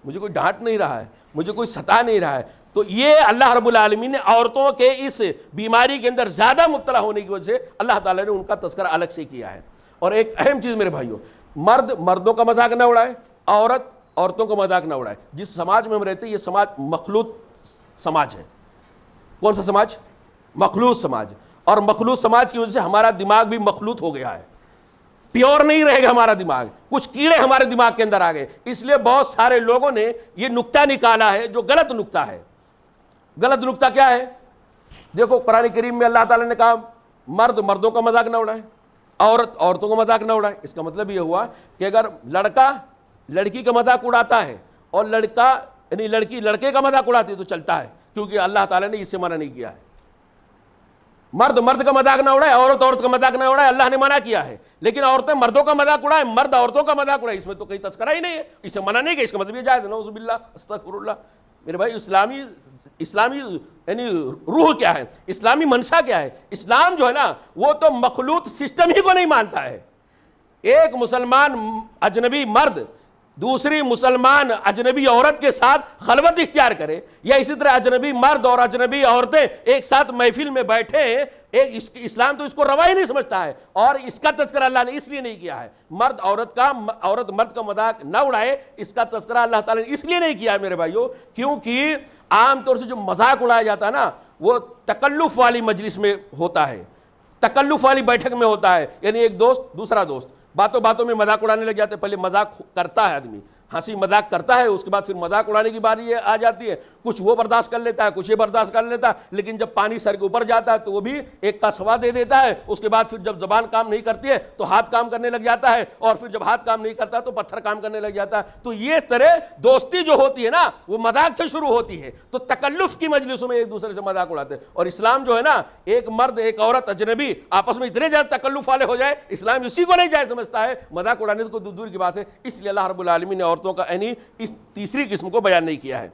مجھے کوئی ڈانٹ نہیں رہا ہے، مجھے کوئی ستا نہیں رہا ہے. تو یہ اللہ رب العالمین نے عورتوں کے اس بیماری کے اندر زیادہ مبتلا ہونے کی وجہ سے اللہ تعالیٰ نے ان کا تذکرہ الگ سے کیا ہے. اور ایک اہم چیز میرے بھائیوں، مرد مردوں کا مذاق نہ اڑائے، عورت عورتوں کا مذاق نہ اڑائے. جس سماج میں ہم رہتے ہیں یہ سماج مخلوط سماج ہے. کون سا سماج؟ مخلوط سماج. اور مخلوط سماج کی وجہ سے ہمارا دماغ بھی مخلوط ہو گیا ہے، پیور نہیں رہے گا ہمارا دماغ، کچھ کیڑے ہمارے دماغ کے اندر آ گئے. اس لیے بہت سارے لوگوں نے یہ نکتہ نکالا ہے جو غلط نکتہ ہے. غلط نکتہ کیا ہے؟ دیکھو قرآن کریم میں اللہ تعالیٰ نے کہا مرد مردوں کا مذاق نہ اڑائے، عورت عورتوں کا مذاق نہ اڑائے. اس کا مطلب یہ ہوا کہ اگر لڑکا لڑکی کا مذاق اڑاتا ہے اور لڑکا یعنی لڑکی لڑکے کا مذاق اڑاتی ہے تو چلتا ہے، کیونکہ اللہ تعالیٰ نے اس سے منع نہیں کیا ہے۔ مرد مرد کا مذاق نہ اڑائے، عورت عورت کا مذاق نہ اڑائے، اللہ نے منع کیا ہے۔ لیکن عورتیں مردوں کا مذاق اڑائیں، مرد عورتوں کا مذاق اڑائے، اس میں تو کوئی تذکرہ ہی نہیں ہے، اسے منع نہیں کیا، اس کا مطلب یہ جائز ہے، نعوذ باللہ استغفر اللہ۔ میرے بھائی اسلامی یعنی روح کیا ہے، اسلامی منشا کیا ہے؟ اسلام جو ہے نا وہ تو مخلوط سسٹم ہی کو نہیں مانتا ہے۔ ایک مسلمان اجنبی مرد دوسری مسلمان اجنبی عورت کے ساتھ خلوت اختیار کرے، یا اسی طرح اجنبی مرد اور اجنبی عورتیں ایک ساتھ محفل میں بیٹھے، اسلام تو اس کو روا ہی نہیں سمجھتا ہے، اور اس کا تذکرہ اللہ نے اس لیے نہیں کیا ہے۔ مرد عورت مرد کا مذاق نہ اڑائے، اس کا تذکرہ اللہ تعالیٰ نے اس لیے نہیں کیا ہے میرے بھائیو، کیونکہ عام طور سے جو مذاق اڑایا جاتا ہے نا وہ تکلف والی مجلس میں ہوتا ہے، تکلف والی بیٹھک میں ہوتا ہے، یعنی ایک دوست دوسرا دوست باتوں باتوں میں مذاق اڑانے لگ جاتے ہیں۔ پہلے مذاق کرتا ہے آدمی، ہنسی مذاق کرتا ہے، اس کے بعد پھر مذاق اڑانے کی باری آ جاتی ہے، کچھ وہ برداشت کر لیتا ہے، کچھ یہ برداشت کر لیتا ہے، لیکن جب پانی سر کے اوپر جاتا ہے تو وہ بھی ایک کا سوا دے دیتا ہے۔ اس کے بعد پھر جب زبان کام نہیں کرتی ہے تو ہاتھ کام کرنے لگ جاتا ہے، اور پھر جب ہاتھ کام نہیں کرتا تو پتھر کام کرنے لگ جاتا ہے۔ تو یہ طرح دوستی جو ہوتی ہے نا وہ مذاق سے شروع ہوتی ہے، تو تکلف کی مجلسوں میں ایک دوسرے سے مذاق اڑاتے ہیں۔ اور اسلام جو ہے نا ایک مرد ایک عورت اجنبی آپس میں اتنے زیادہ تکلف والے ہو جائے، اسلام اسی کو نہیں جائز سمجھتا ہے، مذاق اڑانے کو دور کی بات ہے۔ اس لیے اللہ رب العالمین نے عورتوں کا یعنی اس تیسری قسم کو بیان نہیں کیا ہے۔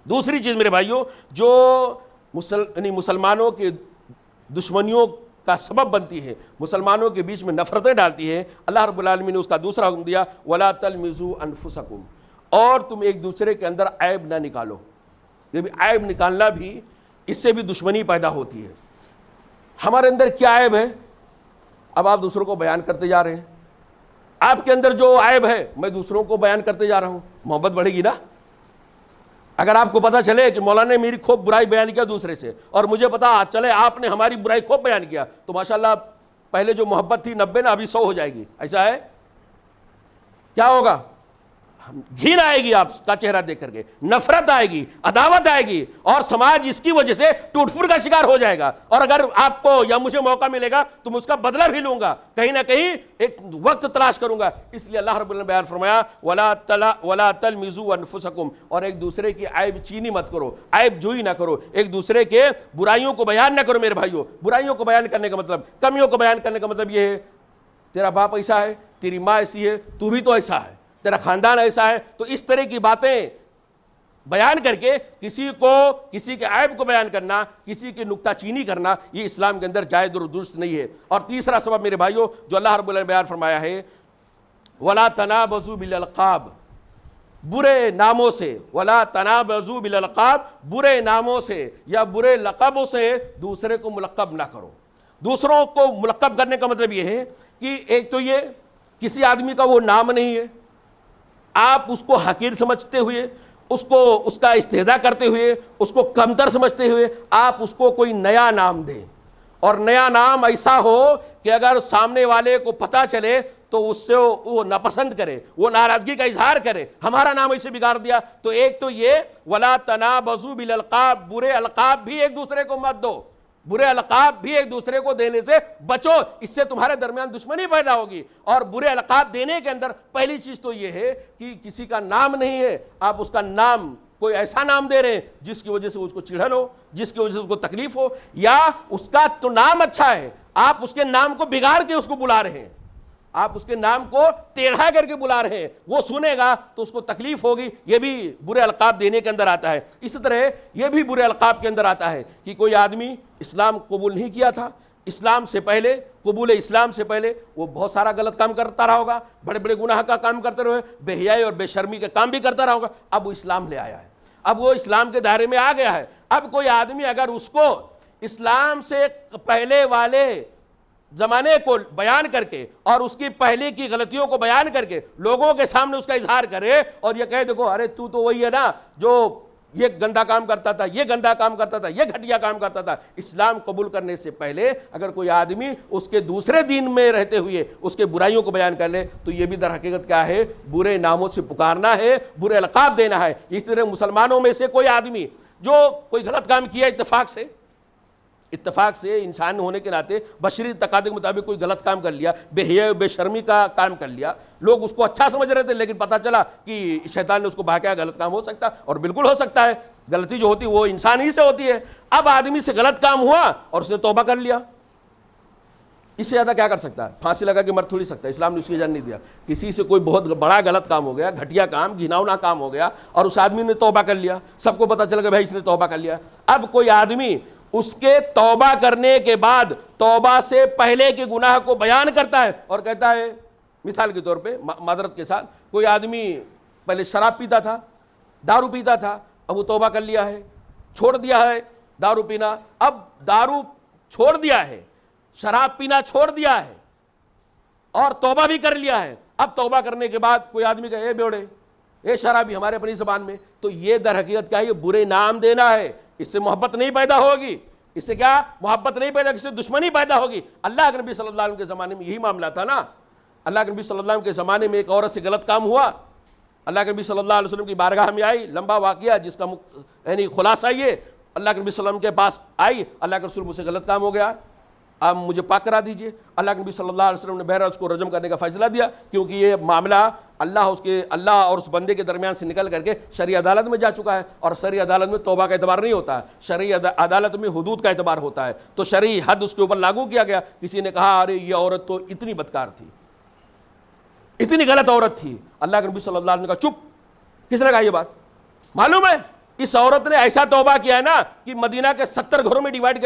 دوسری چیز میرے بھائیوں جو مسلمانوں کے دشمنیوں کا سبب بنتی ہے، مسلمانوں کے بیچ میں نفرتیں ڈالتی ہے، اللہ رب العالمین نے اس کا دوسرا حکم دیا وَلَا تَلْمِزُوا أَنفُسَكُمْ، اور تم ایک دوسرے کے اندر عیب نہ نکالو۔ یہ بھی عیب نکالنا بھی اس سے بھی دشمنی پیدا ہوتی ہے۔ ہمارے اندر کیا عیب ہے؟ اب آپ دوسروں کو بیان کرتے جا رہے ہیں، آپ کے اندر جو عیب ہے میں دوسروں کو بیان کرتے جا رہا ہوں، محبت بڑھے گی نا؟ اگر آپ کو پتا چلے کہ مولانا نے میری خوب برائی بیان کیا دوسرے سے، اور مجھے پتا چلے آپ نے ہماری برائی خوب بیان کیا، تو ماشاءاللہ پہلے جو محبت تھی 90 نا ابھی 100 ہو جائے گی۔ ایسا ہے؟ کیا ہوگا؟ گھن آئے گی آپ کا چہرہ دیکھ کر کے، نفرت آئے گی، عداوت آئے گی، اور سماج اس کی وجہ سے ٹوٹ پھوٹ کا شکار ہو جائے گا۔ اور اگر آپ کو یا مجھے موقع ملے گا تو میں اس کا بدلہ بھی لوں گا، کہیں نہ کہیں ایک وقت تلاش کروں گا۔ اس لیے اللہ رب العالمین نے بیان فرمایا وَلَا تَلْمِزُوا أَنفُسَكُمْ، اور ایک دوسرے کی عیب چینی مت کرو، عیب جوئی نہ کرو، ایک دوسرے کے برائیوں کو بیان نہ کرو۔ میرے بھائیوں برائیوں کو بیان کرنے کا مطلب، کمیوں کو بیان کرنے کا مطلب یہ ہے تیرا باپ ایسا ہے، تیری ماں ایسی ہے، تو بھی تو ایسا ہے، تیرا خاندان ایسا ہے، تو اس طرح کی باتیں بیان کر کے کسی کے عیب کو بیان کرنا، کسی کی نکتہ چینی کرنا، یہ اسلام کے اندر جائز اور درست نہیں ہے۔ اور تیسرا سبب میرے بھائیوں جو اللہ رب العالمین نے بیان فرمایا ہے وَلَا تَنَابَزُوا بِالْأَلْقَابِ، برے ناموں سے، وَلَا تَنَابَزُوا بِالْأَلْقَابِ، برے ناموں سے یا برے لقبوں سے دوسرے کو ملقب نہ کرو۔ دوسروں کو ملقب کرنے کا مطلب یہ ہے کہ ایک تو یہ کسی آدمی کا وہ نام نہیں ہے، آپ اس کو حقیر سمجھتے ہوئے، اس کا استہزاء کرتے ہوئے، اس کو کمتر سمجھتے ہوئے آپ اس کو کوئی نیا نام دیں، اور نیا نام ایسا ہو کہ اگر سامنے والے کو پتہ چلے تو اس سے وہ ناپسند کرے، وہ ناراضگی کا اظہار کرے، ہمارا نام ایسے بگاڑ دیا۔ تو ایک تو یہ وَلَا تَنَابَزُوا بِالْأَلْقَابِ، برے القاب بھی ایک دوسرے کو مت دو، برے القاب بھی ایک دوسرے کو دینے سے بچو، اس سے تمہارے درمیان دشمنی پیدا ہوگی۔ اور برے القاب دینے کے اندر پہلی چیز تو یہ ہے کہ کسی کا نام نہیں ہے، آپ اس کا نام کوئی ایسا نام دے رہے ہیں جس کی وجہ سے اس کو چڑھن ہو، جس کی وجہ سے اس کو تکلیف ہو، یا اس کا تو نام اچھا ہے آپ اس کے نام کو بگاڑ کے اس کو بلا رہے ہیں، آپ اس کے نام کو ٹیڑھا کر کے بلا رہے ہیں، وہ سنے گا تو اس کو تکلیف ہوگی۔ یہ بھی برے القاب دینے کے اندر آتا ہے۔ اسی طرح یہ بھی برے القاب کے اندر آتا ہے کہ کوئی آدمی اسلام قبول نہیں کیا تھا، اسلام سے پہلے، قبول اسلام سے پہلے وہ بہت سارا غلط کام کرتا رہا ہوگا، بڑے بڑے گناہ کا کام کرتے رہے، بے حیائی اور بے شرمی کا کام بھی کرتا رہا ہوگا، اب وہ اسلام لے آیا ہے، اب وہ اسلام کے دائرے میں آ گیا ہے۔ اب کوئی آدمی اگر اس کو اسلام سے پہلے والے زمانے کو بیان کر کے اور اس کی پہلے کی غلطیوں کو بیان کر کے لوگوں کے سامنے اس کا اظہار کرے اور یہ کہے دیکھو ارے تو وہی ہے نا جو یہ گندا کام کرتا تھا، یہ گندا کام کرتا تھا، یہ گھٹیا کام کرتا تھا، اسلام قبول کرنے سے پہلے اگر کوئی آدمی اس کے دوسرے دین میں رہتے ہوئے اس کے برائیوں کو بیان کر لے تو یہ بھی در حقیقت کیا ہے؟ برے ناموں سے پکارنا ہے، برے القاب دینا ہے۔ اس طرح مسلمانوں میں سے کوئی آدمی جو کوئی غلط کام کیا اتفاق سے، اتفاق سے انسان ہونے کے ناطے بشری تقاضے کے مطابق کوئی غلط کام کر لیا، بے حیا بے شرمی کا کام کر لیا، لوگ اس کو اچھا سمجھ رہے تھے، لیکن پتہ چلا کہ شیطان نے اس کو بہکایا، غلط کام ہو سکتا، اور بالکل ہو سکتا ہے، غلطی جو ہوتی ہے وہ انسان ہی سے ہوتی ہے۔ اب آدمی سے غلط کام ہوا اور اس نے توبہ کر لیا، اس سے زیادہ کیا کر سکتا ہے؟ پھانسی لگا کے مر تھوڑی سکتا ہے، اسلام نے اس کی اجازت نہیں دیا۔ کسی سے کوئی بہت بڑا غلط کام ہو گیا، گھٹیا کام، گھناؤنا کام ہو گیا، اور اس آدمی نے توبہ کر لیا، سب کو پتہ چل گیا بھائی اس نے توبہ کر لیا۔ اب کوئی آدمی اس کے توبہ کرنے کے بعد توبہ سے پہلے کے گناہ کو بیان کرتا ہے اور کہتا ہے، مثال کے طور پہ معذرت کے ساتھ، کوئی آدمی پہلے شراب پیتا تھا، دارو پیتا تھا، اب وہ توبہ کر لیا ہے، چھوڑ دیا ہے دارو پینا، اب دارو چھوڑ دیا ہے، شراب پینا چھوڑ دیا ہے اور توبہ بھی کر لیا ہے۔ اب توبہ کرنے کے بعد کوئی آدمی کہے اے بیوڑے، اے شرابی، ہمارے اپنی زبان میں، تو یہ در حقیقت کیا ہے؟ یہ برے نام دینا ہے، اس سے محبت نہیں پیدا ہوگی، اس سے کیا محبت نہیں پیدا، اس سے دشمنی پیدا ہوگی۔ اللہ کے نبی صلی اللہ علیہ وسلم کے زمانے میں یہی معاملہ تھا نا۔ اللہ کے نبی صلی اللہ علیہ وسلم کے زمانے میں ایک عورت سے غلط کام ہوا، اللہ کے نبی صلی اللہ علیہ وسلم کی بارگاہ میں آئی، لمبا واقعہ جس کا یعنی خلاصہ یہ، اللہ کے نبی صلی اللہ علیہ وسلم کے پاس آئی، اللہ کے رسول، مجھ سے غلط کام ہو گیا، آپ مجھے پاک کرا دیجئے۔ اللہ کے نبی صلی اللہ علیہ وسلم نے بہرحال اس کو رجم کرنے کا فیصلہ دیا، کیونکہ یہ معاملہ اللہ اور اس بندے کے درمیان سے نکل کر کے شرعی عدالت میں جا چکا ہے، اور شرعی عدالت میں توبہ کا اعتبار نہیں ہوتا ہے، شرعی عدالت میں حدود کا اعتبار ہوتا ہے، تو شرعی حد اس کے اوپر لاگو کیا گیا۔ کسی نے کہا ارے یہ عورت تو اتنی بدکار تھی، اتنی غلط عورت تھی، اللہ کے نبی صلی اللہ علیہ وسلم نے کہا چپ۔ کس نے کہا یہ بات؟ معلوم ہے اس عورت نے ایسا توبہ کیا ہے نا کہ مدینہ کے 70 گھروں میں ڈیوائیڈ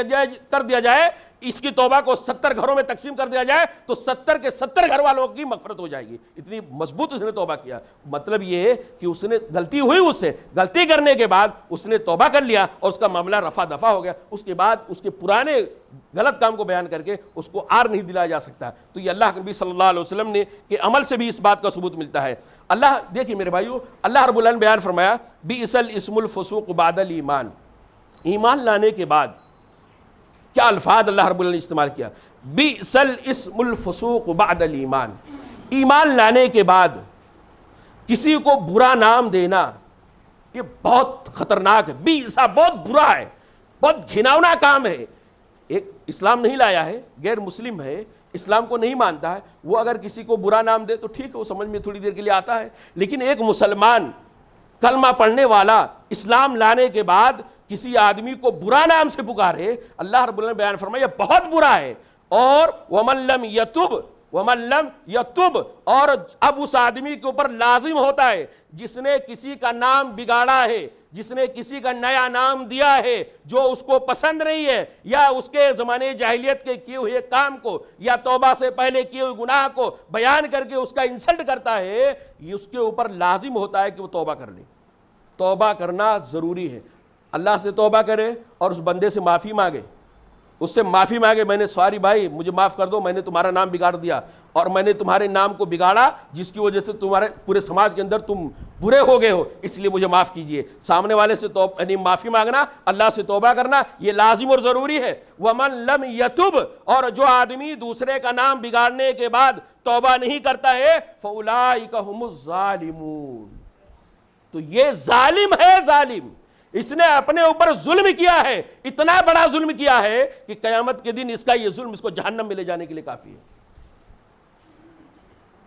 کر دیا جائے، اس کی توبہ کو 70 گھروں میں تقسیم کر دیا جائے تو 70 کے 70 گھر والوں کی مغفرت ہو جائے گی، اتنی مضبوط اس نے توبہ کیا۔ مطلب یہ ہے کہ اس نے غلطی ہوئی، اس سے غلطی کرنے کے بعد اس نے توبہ کر لیا اور اس کا معاملہ رفع دفع ہو گیا، اس کے بعد اس کے پرانے غلط کام کو بیان کر کے اس کو آر نہیں دلایا جا سکتا۔ تو یہ اللہ کے نبی صلی اللہ علیہ وسلم نے کہ عمل سے بھی اس بات کا ثبوت ملتا ہے۔ اللہ دیکھیے میرے بھائیو، اللہ رب العالمین نے بیان فرمایا بئس الاسم الفسوق بعد الایمان، ایمان لانے کے بعد کیا الفاظ اللہ رب العالمین نے استعمال کیا؟ بئس الاسم الفسوق بعد الایمان، ایمان لانے کے بعد کسی کو برا نام دینا یہ بہت خطرناک ہے، بئسا بہت برا ہے، بہت گھناؤنا کام ہے۔ ایک اسلام نہیں لایا ہے، غیر مسلم ہے، اسلام کو نہیں مانتا ہے، وہ اگر کسی کو برا نام دے تو ٹھیک ہے، وہ سمجھ میں تھوڑی دیر کے لیے آتا ہے، لیکن ایک مسلمان کلمہ پڑھنے والا اسلام لانے کے بعد کسی آدمی کو برا نام سے پکارے، اللہ رب العالمین نے بیان فرمایا یہ بہت برا ہے۔ اور وَمَن لَمْ يَتُبْ، اور اب اس آدمی کے اوپر لازم ہوتا ہے جس نے کسی کا نام بگاڑا ہے، جس نے کسی کا نیا نام دیا ہے جو اس کو پسند نہیں ہے، یا اس کے زمانے جاہلیت کے کیے ہوئے کام کو یا توبہ سے پہلے کیے ہوئے گناہ کو بیان کر کے اس کا انسلٹ کرتا ہے، یہ اس کے اوپر لازم ہوتا ہے کہ وہ توبہ کر لے۔ توبہ کرنا ضروری ہے، اللہ سے توبہ کرے اور اس بندے سے معافی مانگے، اس سے معافی مانگے، میں نے سوری بھائی مجھے معاف کر دو، میں نے تمہارا نام بگاڑ دیا اور میں نے تمہارے نام کو بگاڑا جس کی وجہ سے تمہارے پورے سماج کے اندر تم برے ہو گئے ہو، اس لیے مجھے معاف کیجئے۔ سامنے والے سے یعنی معافی مانگنا، اللہ سے توبہ کرنا یہ لازم اور ضروری ہے۔ وَمَن لَمْ يَتُبْ، اور جو آدمی دوسرے کا نام بگاڑنے کے بعد توبہ نہیں کرتا ہے فَأُولَٰئِكَ هُمُ الظَّالِمُونَ، تو یہ ظالم ہے، ظالم، اس نے اپنے اوپر ظلم کیا ہے، اتنا بڑا ظلم کیا ہے کہ قیامت کے دن اس کا یہ ظلم اس کو جہنم میں لے جانے کے لیے کافی ہے۔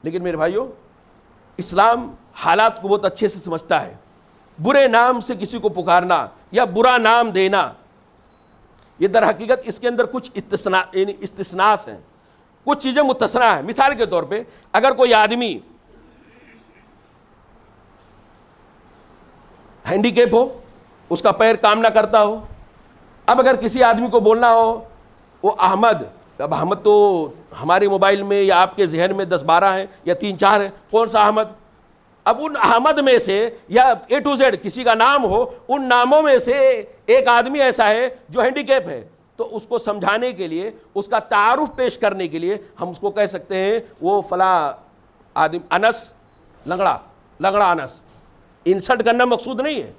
لیکن میرے بھائیو، اسلام حالات کو بہت اچھے سے سمجھتا ہے۔ برے نام سے کسی کو پکارنا یا برا نام دینا یہ در حقیقت اس کے اندر کچھ استثناء ہیں، کچھ چیزیں مستثنیٰ ہیں۔ مثال کے طور پہ اگر کوئی آدمی ہینڈی کیپ ہو، اس کا پیر کام نہ کرتا ہو، اب اگر کسی آدمی کو بولنا ہو وہ احمد، اب احمد تو ہمارے موبائل میں یا آپ کے ذہن میں 10-12 ہیں یا 3-4 ہیں، کون سا احمد؟ اب ان احمد میں سے یا A to Z کسی کا نام ہو، ان ناموں میں سے ایک آدمی ایسا ہے جو ہینڈی کیپ ہے، تو اس کو سمجھانے کے لیے، اس کا تعارف پیش کرنے کے لیے ہم اس کو کہہ سکتے ہیں وہ فلاں آدمی، انس، لنگڑا انس۔ انسلٹ کرنا مقصود نہیں ہے،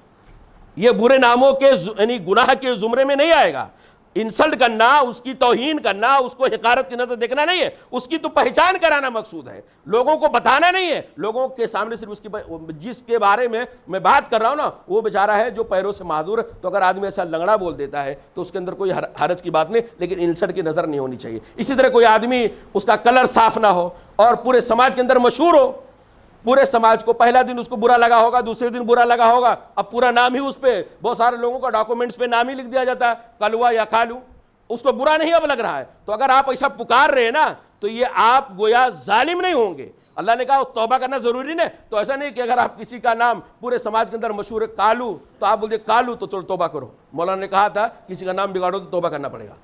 یہ برے ناموں کے یعنی گناہ کے زمرے میں نہیں آئے گا۔ انسلٹ کرنا، اس کی توہین کرنا، اس کو حقارت کی نظر دیکھنا نہیں ہے، اس کی تو پہچان کرانا مقصود ہے، لوگوں کو بتانا نہیں ہے، لوگوں کے سامنے صرف اس کی جس کے بارے میں بات کر رہا ہوں نا وہ بیچارہ ہے جو پیروں سے معذور ہے، تو اگر آدمی ایسا لنگڑا بول دیتا ہے تو اس کے اندر کوئی حرج کی بات نہیں، لیکن انسلٹ کی نظر نہیں ہونی چاہیے۔ اسی طرح کوئی آدمی اس کا کلر صاف نہ ہو اور پورے سماج کے اندر مشہور ہو، پورے سماج کو پہلا دن اس کو برا لگا ہوگا، دوسرے دن برا لگا ہوگا، اب پورا نام ہی اس پہ، بہت سارے لوگوں کا ڈاکومنٹس پہ نام ہی لکھ دیا جاتا ہے کلوا یا کالو، اس کو برا نہیں اب لگ رہا ہے، تو اگر آپ ایسا پکار رہے ہیں نا تو یہ آپ گویا ظالم نہیں ہوں گے۔ اللہ نے کہا توبہ کرنا ضروری نہیں، تو ایسا نہیں کہ اگر آپ کسی کا نام پورے سماج کے اندر مشہور ہے کالو تو آپ بولتے کالو تو چلو توبہ کرو۔ مولانا نے کہا تھا کسی کا نام بگاڑو تو توبہ کرنا پڑے گا۔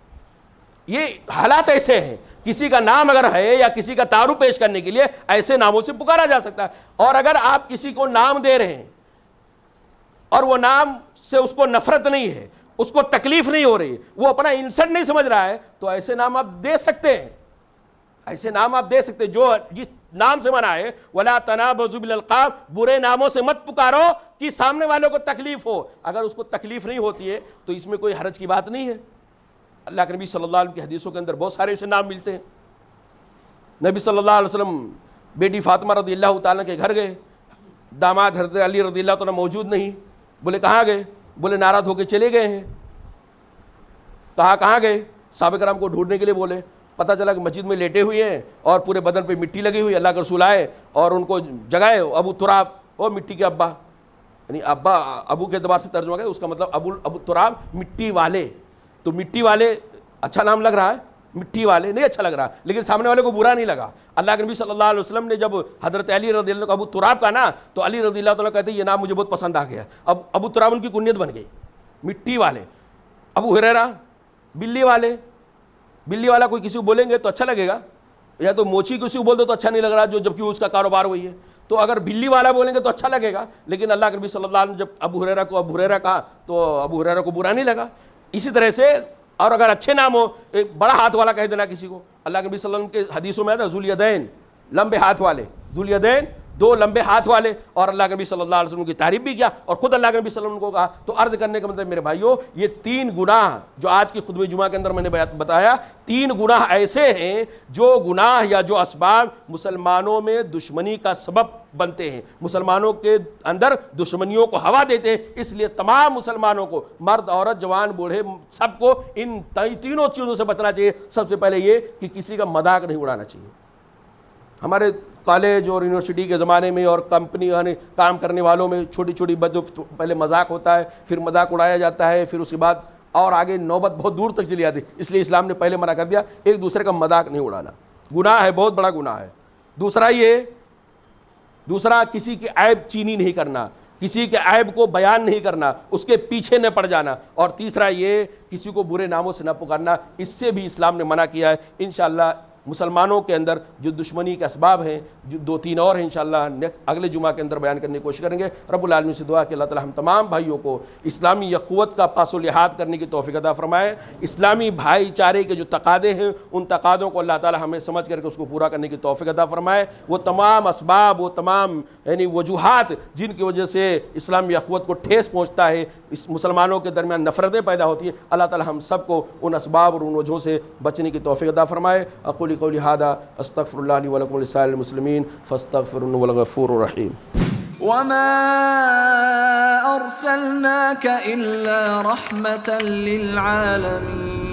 یہ حالات ایسے ہیں، کسی کا نام اگر ہے یا کسی کا تعارف پیش کرنے کے لیے ایسے ناموں سے پکارا جا سکتا ہے، اور اگر آپ کسی کو نام دے رہے ہیں اور وہ نام سے اس کو نفرت نہیں ہے، اس کو تکلیف نہیں ہو رہی، وہ اپنا انسلٹ نہیں سمجھ رہا ہے، تو ایسے نام آپ دے سکتے ہیں، ایسے نام آپ دے سکتے ہیں جو جس نام سے منع ہے وَلَا تَنَابَزُوا بِالْأَلْقَابِ، برے ناموں سے مت پکارو کہ سامنے والوں کو تکلیف ہو، اگر اس کو تکلیف نہیں ہوتی ہے تو اس میں کوئی حرج کی بات نہیں ہے۔ اللہ کے نبی صلی اللہ علیہ وسلم کی حدیثوں کے اندر بہت سارے ایسے نام ملتے ہیں۔ نبی صلی اللہ علیہ وسلم بیٹی فاطمہ رضی اللہ تعالیٰ کے گھر گئے، داماد حضرت علی رضی اللہ تعالیٰ موجود نہیں، بولے کہاں گئے؟ بولے ناراض ہو کے چلے گئے ہیں۔ کہاں گئے؟ صحابہ کرام کو ڈھونڈنے کے لیے بولے، پتہ چلا کہ مسجد میں لیٹے ہوئے ہیں اور پورے بدن پہ مٹی لگی ہوئی، اللہ کے رسول آئے اور ان کو جگائے، ابو تراب، وہ مٹی کے ابا، یعنی ابو کے اعتبار سے ترجمہ ہے، اس کا مطلب ابو تراب مٹی والے، تو مٹی والے اچھا نام لگ رہا ہے، مٹی والے نہیں اچھا لگ رہا، لیکن سامنے والے کو برا نہیں لگا۔ اللہ کے نبی صلی اللہ علیہ وسلم نے جب حضرت علی رضی اللہ عنہ کو ابو تراب کا نا، تو علی رضی اللہ تعالیٰ کہتے ہیں یہ نام مجھے بہت پسند آ گیا، اب ابو تراب ان کی کنیت بن گئی، مٹی والے۔ ابو ہریرہ بلی والے، بلی والا کوئی کسی کو بولیں گے تو اچھا لگے گا، یا تو موچی کسی کو بول دو تو اچھا نہیں لگ رہا، جو جبکہ اس کا کاروبار وہی ہے، تو اگر بلی والا بولیں گے تو اچھا لگے گا، لیکن اللہ کے نبی صلی اللہ علیہ وسلم جب ابو ہریرہ کو ابو ہریرہ کہا تو ابو ہریرہ کو برا نہیں لگا۔ اسی طرح سے اور اگر اچھے نام ہو، ایک بڑا ہاتھ والا کہہ دینا کسی کو، اللہ کے نبی صلی اللہ علیہ وسلم کے حدیثوں میں آتا ہے ذوالیدین، لمبے ہاتھ والے، ذوالیدین دو لمبے ہاتھ والے، اور اللہ کے نبی صلی اللہ علیہ وسلم کی تعریف بھی کیا، اور خود اللہ کے نبی صلی اللہ علیہ وسلم کو کہا۔ تو عرض کرنے کا مطلب میرے بھائیوں، یہ 3 گناہ جو آج کی خطبہ جمعہ کے اندر میں نے بتایا، 3 گناہ ایسے ہیں جو گناہ یا جو اسباب مسلمانوں میں دشمنی کا سبب بنتے ہیں، مسلمانوں کے اندر دشمنیوں کو ہوا دیتے ہیں، اس لیے تمام مسلمانوں کو، مرد عورت جوان بوڑھے سب کو ان تینوں چیزوں سے بچنا چاہیے۔ سب سے پہلے یہ کہ کسی کا مذاق نہیں اڑانا چاہیے۔ ہمارے کالج اور یونیورسٹی کے زمانے میں اور کمپنی یعنی کام کرنے والوں میں چھوٹی چھوٹی جو پہلے مذاق ہوتا ہے، پھر مذاق اڑایا جاتا ہے، پھر اس کے بعد اور آگے نوبت بہت دور تک چلی جاتی ہے، اس لیے اسلام نے پہلے منع کر دیا ایک دوسرے کا مذاق نہیں اڑانا، گناہ ہے، بہت بڑا گناہ ہے۔ دوسرا کسی کی عیب چینی نہیں کرنا، کسی کے عیب کو بیان نہیں کرنا، اس کے پیچھے نہ پڑ جانا، اور تیسرا یہ کسی کو برے ناموں سے نہ پکارنا، اس سے بھی اسلام نے منع کیا ہے۔ انشاءاللہ مسلمانوں کے اندر جو دشمنی کے اسباب ہیں، جو 2-3 اور ہیں، انشاءاللہ اگلے جمعہ کے اندر بیان کرنے کی کوشش کریں گے۔ رب العالمین سے دعا کہ اللہ تعالی ہم تمام بھائیوں کو اسلامی اخوت کا پاس و لحاظ کرنے کی توفیق عطا فرمائے، اسلامی بھائی چارے کے جو تقاضے ہیں ان تقاضوں کو اللہ تعالی ہمیں سمجھ کر کے اس کو پورا کرنے کی توفیق عطا فرمائے۔ وہ تمام اسباب، وہ تمام یعنی وجوہات جن کی وجہ سے اسلامی اخوت کو ٹھیس پہنچتا ہے، اس مسلمانوں کے درمیان نفرتیں پیدا ہوتی ہیں، اللہ تعالی ہم سب کو ان اسباب اور ان وجوہوں سے بچنے کی توفیق عطا فرمائے۔ اقول قولی ھذا استغفر اللہ لی ولکم ولسائر المسلمین فاستغفروہ انہ هو الغفور الرحیم۔ وما أرسلناك إلا رحمة للعالمين